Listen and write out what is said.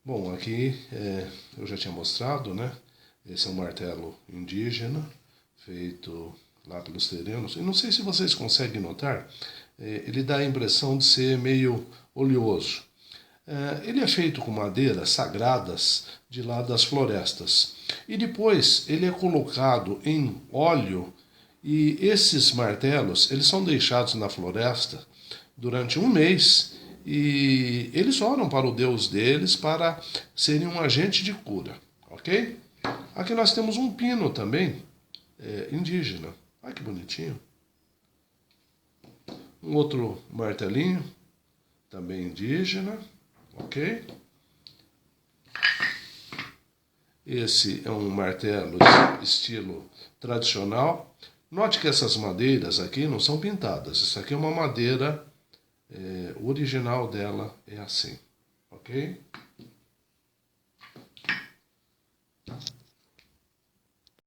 Bom, aqui eu já tinha mostrado, né? Esse é um martelo indígena, feito lá pelos terrenos. E não sei se vocês conseguem notar, ele dá a impressão de ser meio oleoso. Ele é feito com madeiras sagradas de lá das florestas. E depois ele é colocado em óleo e esses martelos eles são deixados na floresta durante um mês e eles oram para o Deus deles para serem um agente de cura, ok? Aqui nós temos um pino também, indígena. Olha que bonitinho. Um outro martelinho, também indígena, ok? Esse é um martelo estilo tradicional. Note que essas madeiras aqui não são pintadas. Isso aqui é uma madeira, o original dela é assim, ok?